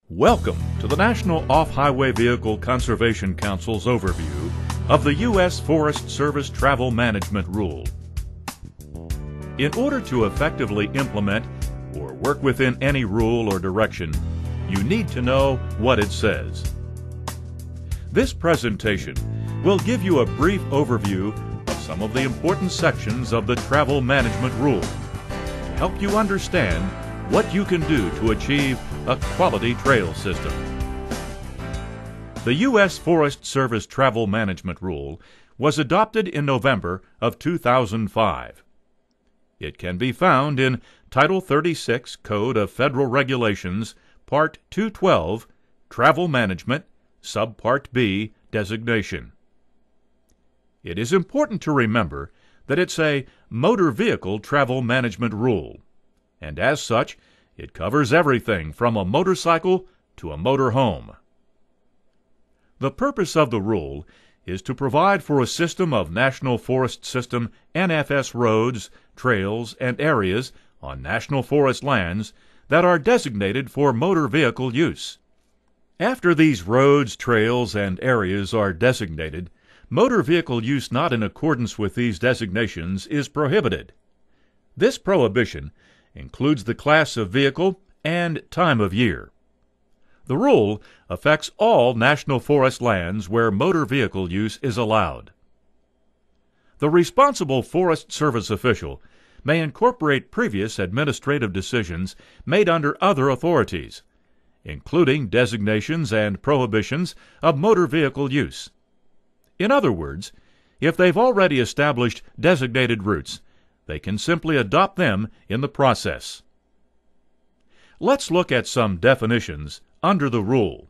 Welcome to the National Off-Highway Vehicle Conservation Council's overview of the U.S. Forest Service Travel Management Rule. In order to effectively implement or work within any rule or direction, you need to know what it says. This presentation will give you a brief overview of some of the important sections of the Travel Management Rule to help you understand what you can do to achieve a quality trail system. The U.S. Forest Service Travel Management Rule was adopted in November of 2005. It can be found in Title 36 Code of Federal Regulations, Part 212, Travel Management, Subpart B, Designation. It is important to remember that it's a motor vehicle travel management rule, and as such, it covers everything from a motorcycle to a motorhome. The purpose of the rule is to provide for a system of National Forest System NFS roads, trails, and areas on national forest lands that are designated for motor vehicle use. After these roads, trails, and areas are designated, motor vehicle use not in accordance with these designations is prohibited. This prohibition includes the class of vehicle and time of year. The rule affects all national forest lands where motor vehicle use is allowed. The responsible Forest Service official may incorporate previous administrative decisions made under other authorities, including designations and prohibitions of motor vehicle use. In other words, if they've already established designated routes, they can simply adopt them in the process. Let's look at some definitions under the rule.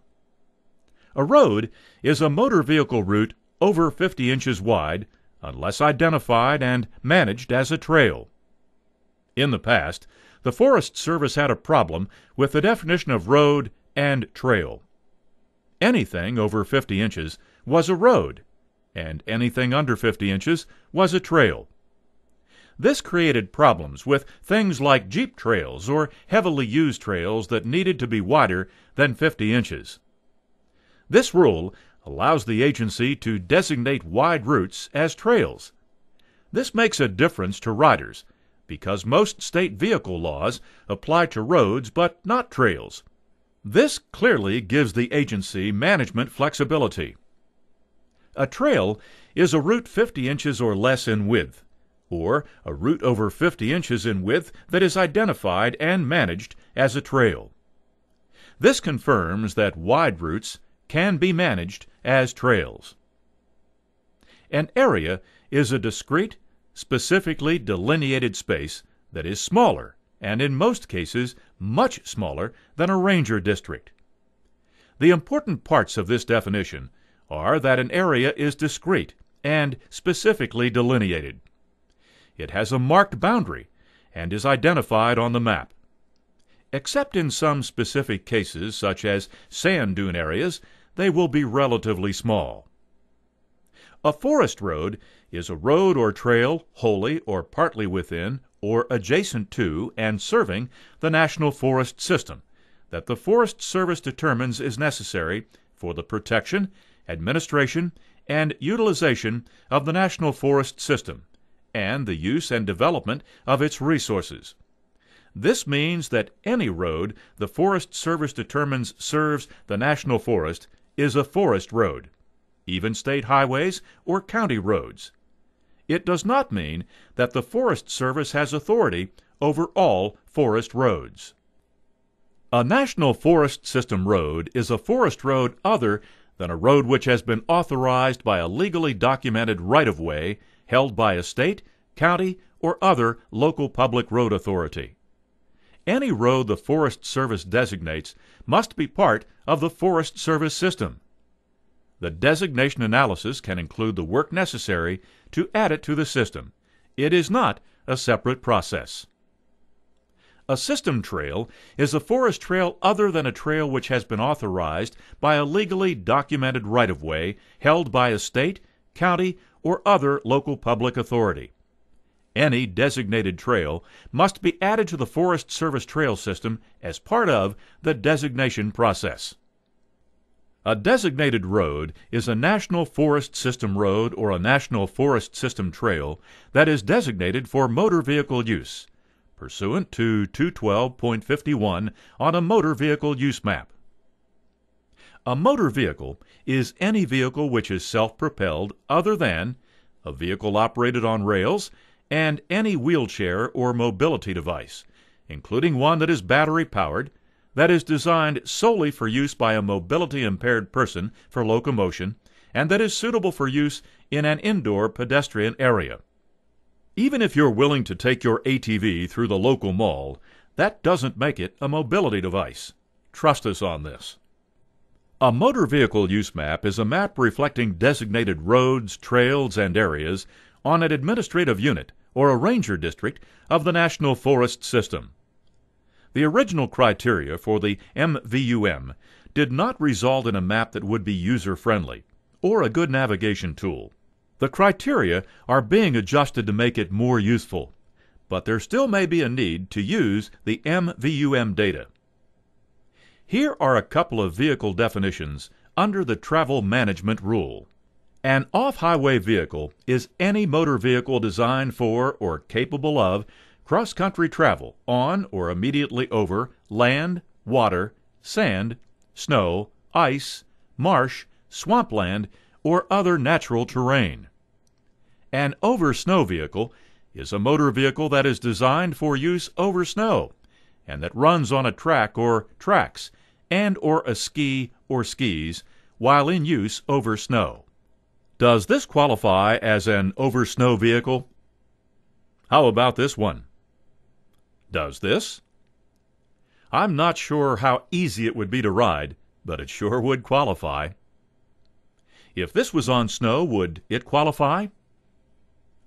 A road is a motor vehicle route over 50 inches wide unless identified and managed as a trail. In the past, the Forest Service had a problem with the definition of road and trail. Anything over 50 inches was a road, and anything under 50 inches was a trail. This created problems with things like jeep trails or heavily used trails that needed to be wider than 50 inches. This rule allows the agency to designate wide routes as trails. This makes a difference to riders because most state vehicle laws apply to roads but not trails. This clearly gives the agency management flexibility. A trail is a route 50 inches or less in width, or a route over 50 inches in width that is identified and managed as a trail. This confirms that wide routes can be managed as trails. An area is a discrete, specifically delineated space that is smaller, and in most cases much smaller than a ranger district. The important parts of this definition are that an area is discrete and specifically delineated. It has a marked boundary and is identified on the map. Except in some specific cases, such as sand dune areas, they will be relatively small. A forest road is a road or trail wholly or partly within or adjacent to and serving the National Forest System that the Forest Service determines is necessary for the protection, administration, and utilization of the National Forest System, and the use and development of its resources. This means that any road the Forest Service determines serves the National Forest is a forest road, even state highways or county roads. It does not mean that the Forest Service has authority over all forest roads. A National Forest System road is a forest road other than a road which has been authorized by a legally documented right-of-way held by a state, county, or other local public road authority. Any road the Forest Service designates must be part of the Forest Service system. The designation analysis can include the work necessary to add it to the system. It is not a separate process. A system trail is a forest trail other than a trail which has been authorized by a legally documented right-of-way held by a state, county, or other local public authority. Any designated trail must be added to the Forest Service trail system as part of the designation process. A designated road is a National Forest System road or a National Forest System trail that is designated for motor vehicle use, pursuant to 212.51 on a motor vehicle use map. A motor vehicle is any vehicle which is self-propelled other than a vehicle operated on rails and any wheelchair or mobility device, including one that is battery-powered, that is designed solely for use by a mobility-impaired person for locomotion, and that is suitable for use in an indoor pedestrian area. Even if you're willing to take your ATV through the local mall, that doesn't make it a mobility device. Trust us on this. A motor vehicle use map is a map reflecting designated roads, trails, and areas on an administrative unit or a ranger district of the National Forest System. The original criteria for the MVUM did not result in a map that would be user-friendly or a good navigation tool. The criteria are being adjusted to make it more useful, but there still may be a need to use the MVUM data. Here are a couple of vehicle definitions under the Travel Management Rule. An off-highway vehicle is any motor vehicle designed for or capable of cross-country travel on or immediately over land, water, sand, snow, ice, marsh, swampland, or other natural terrain. An over-snow vehicle is a motor vehicle that is designed for use over snow and that runs on a track or tracks and or a ski or skis while in use over snow. Does this qualify as an over-snow vehicle? How about this one? Does this? I'm not sure how easy it would be to ride, but it sure would qualify. If this was on snow, would it qualify?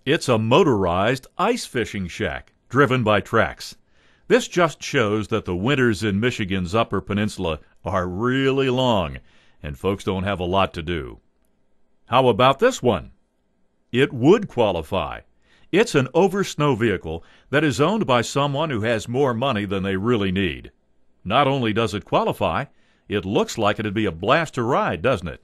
It's a motorized ice fishing shack driven by tracks. This just shows that the winters in Michigan's Upper Peninsula are really long, and folks don't have a lot to do. How about this one? It would qualify. It's an over-snow vehicle that is owned by someone who has more money than they really need. Not only does it qualify, it looks like it'd be a blast to ride, doesn't it?